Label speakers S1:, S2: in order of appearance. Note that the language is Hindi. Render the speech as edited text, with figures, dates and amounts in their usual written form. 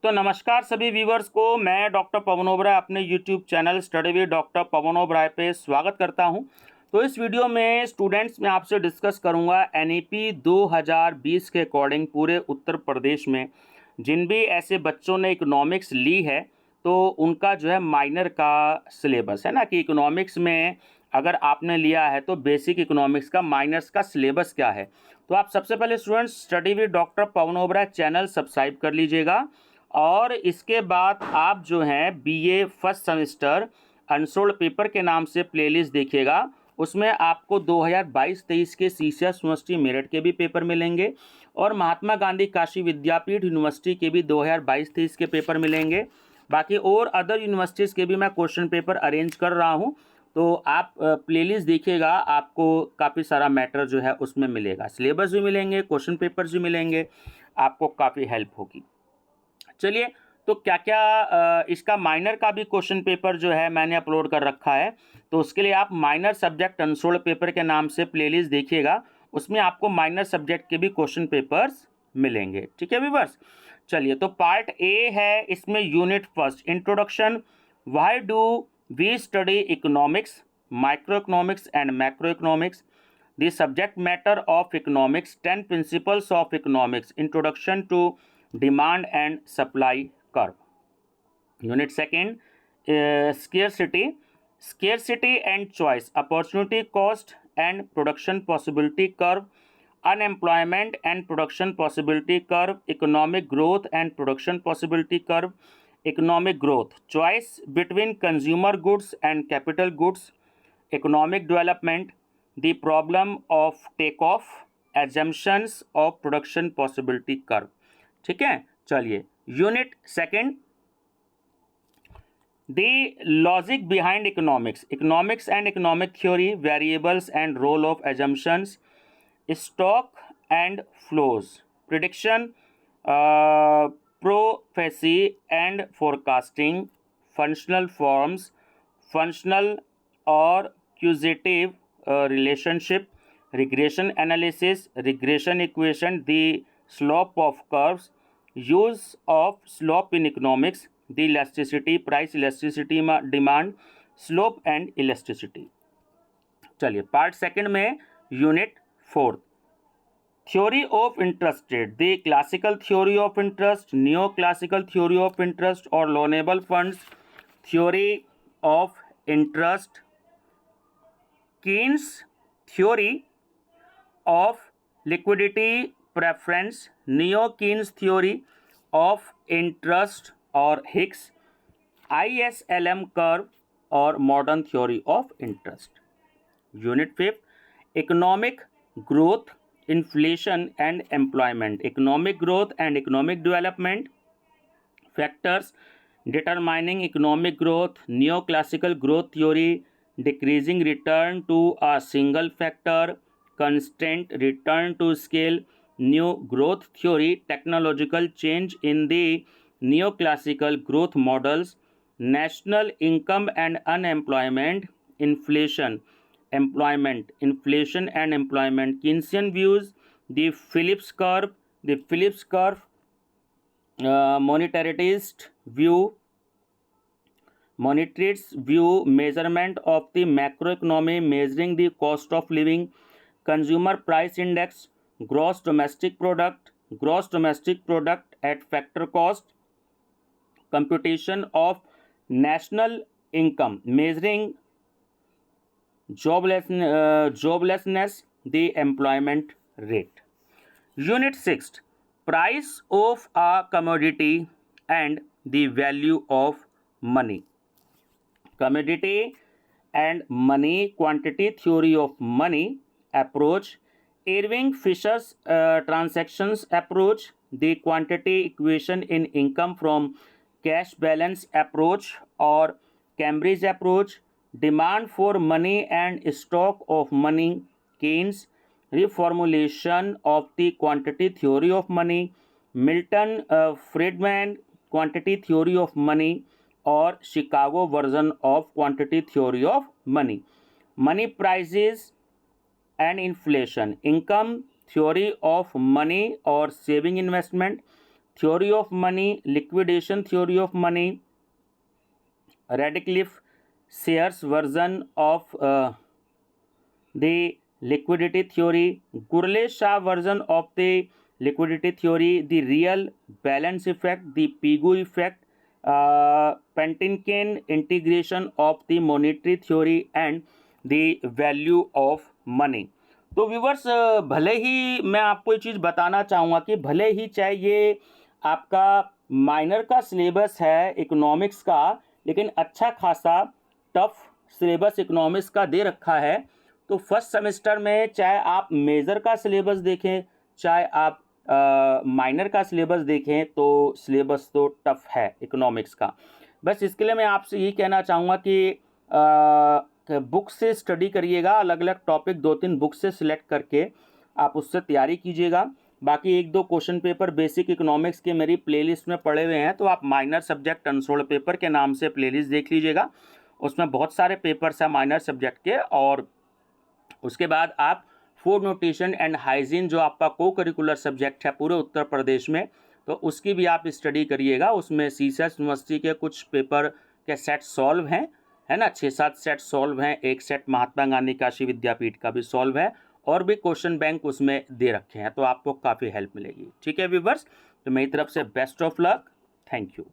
S1: तो नमस्कार सभी व्यूवर्स को, मैं डॉक्टर पवन ओबराय अपने YouTube channel study with doctor Pawan Oberoi पे स्वागत करता हूं। तो इस वीडियो में स्टूडेंट्स मैं आपसे डिस्कस करूंगा एनईपी 2020 के अकॉर्डिंग पूरे उत्तर प्रदेश में जिन भी ऐसे बच्चों ने इकोनॉमिक्स ली है तो उनका जो है माइनर का सिलेबस है ना, कि इकोनॉमिक्स में अगर आपने लिया है तो बेसिक इकोनॉमिक्स का माइनर्स का सिलेबस क्या है। तो आप सबसे पहले students study with doctor Pawan Oberoi channel subscribe कर लीजिएगा और इसके बाद आप जो हैं BA first semester unsold paper के नाम से प्लेलिस्ट देखिएगा। उसमें आपको 2022-23 के सीसीएस यूनिवर्सिटी मेरिट के भी पेपर मिलेंगे और महात्मा गांधी काशी विद्यापीठ यूनिवर्सिटी के भी 2022-23 के पेपर मिलेंगे। बाकी और अदर यूनिवर्सिटीज़ के भी मैं क्वेश्चन पेपर अरेंज कर रहा हूँ, तो आप प्लेलिस्ट देखिएगा, आपको काफ़ी सारा मैटर जो है उसमें मिलेगा, सिलेबस भी मिलेंगे, क्वेश्चन पेपर्स भी मिलेंगे, आपको काफ़ी हेल्प होगी। चलिए, तो क्या क्या इसका माइनर का भी क्वेश्चन पेपर जो है मैंने अपलोड कर रखा है, तो उसके लिए आप माइनर सब्जेक्ट अनसोल्ड पेपर के नाम से प्लेलिस्ट देखिएगा, उसमें आपको माइनर सब्जेक्ट के भी क्वेश्चन पेपर्स मिलेंगे। ठीक है व्यूअर्स, चलिए तो पार्ट ए है, इसमें unit first introduction, why do we study economics, micro economics and macro economics, the subject matter of economics, 10 principles of economics, introduction to demand and supply curve. Unit second, scarcity and choice, opportunity cost and production possibility curve, unemployment and production possibility curve, economic growth and production possibility curve, economic growth, choice between consumer goods and capital goods, economic development, the problem of takeoff, assumptions of production possibility curve. ठीक है, चलिए unit second, the logic behind economics, economics and economic theory, variables and role of assumptions, stock and flows, prediction, prophecy and forecasting, functional forms, functional और causative relationship, regression analysis, regression equation, the slope of curves, use of slope in economics, the elasticity, price elasticity, demand, slope and elasticity. चलिए पार्ट सेकंड में unit fourth, theory of interest rate, the classical theory of interest, neo classical theory of interest और loanable funds, theory of interest, Keynes theory of liquidity preference, Neo-Keynes theory of interest और Hicks, ISLM curve और modern theory of interest. Unit 5, economic growth, inflation and employment, economic growth and economic development, factors determining economic growth, neoclassical growth theory, decreasing return to a single factor, constant return to scale, new growth theory, technological change in the neoclassical growth models, national income and unemployment, inflation and employment, Keynesian views, the Phillips curve, monetarist view, measurement of the macroeconomy, measuring the cost of living, consumer price index, gross domestic product at factor cost, computation of national income, measuring joblessness, the employment rate. Unit 6, price of a commodity and the value of money, commodity and money, quantity theory of money approach, Irving Fisher's transactions approach, the quantity equation in income from cash balance approach or Cambridge approach, demand for money and stock of money, Keynes, reformulation of the quantity theory of money, Milton Friedman, quantity theory of money or Chicago version of quantity theory of money, money prices and inflation, income theory of money or saving investment, theory of money, liquidation theory of money, Radcliffe Sayers version of the liquidity theory, Gurle Shah version of the liquidity theory, the real balance effect, the Pigou effect, Pentinkin integration of the monetary theory and the value of money. तो व्यूवर्स, भले ही मैं आपको ये चीज़ बताना चाहूँगा कि भले ही चाहे ये आपका माइनर का सिलेबस है इकोनॉमिक्स का, लेकिन अच्छा खासा टफ सिलेबस इकोनॉमिक्स का दे रखा है। तो फर्स्ट सेमेस्टर में चाहे आप मेजर का सिलेबस देखें, चाहे आप माइनर का सिलेबस देखें, तो सिलेबस तो टफ है इकोनॉमिक्स का। बस इसके लिए मैं आपसे यही कहना चाहूँगा कि बुक से स्टडी करिएगा, अलग अलग टॉपिक 2-3 बुक से सिलेक्ट करके आप उससे तैयारी कीजिएगा। बाकी 1-2 क्वेश्चन पेपर बेसिक इकोनॉमिक्स के मेरी प्लेलिस्ट में पड़े हुए हैं, तो आप माइनर सब्जेक्ट अनसोल्ड पेपर के नाम से प्लेलिस्ट देख लीजिएगा। उसमें बहुत सारे पेपर्स हैं माइनर सब्जेक्ट के। और उसके बाद आप फूड न्यूट्रिशन एंड हाइजीन जो आपका को करिकुलर सब्जेक्ट है पूरे उत्तर प्रदेश में, तो उसकी भी आप स्टडी करिएगा। उसमें सीसेस यूनिवर्सिटी के कुछ पेपर के सेट सॉल्व हैं, है ना, 6-7 सेट सॉल्व हैं, एक सेट महात्मा गांधी काशी विद्यापीठ का भी सॉल्व है, और भी क्वेश्चन बैंक उसमें दे रखे हैं, तो आपको काफ़ी हेल्प मिलेगी। ठीक है व्यूवर्स, तो मेरी तरफ से best of luck, thank you.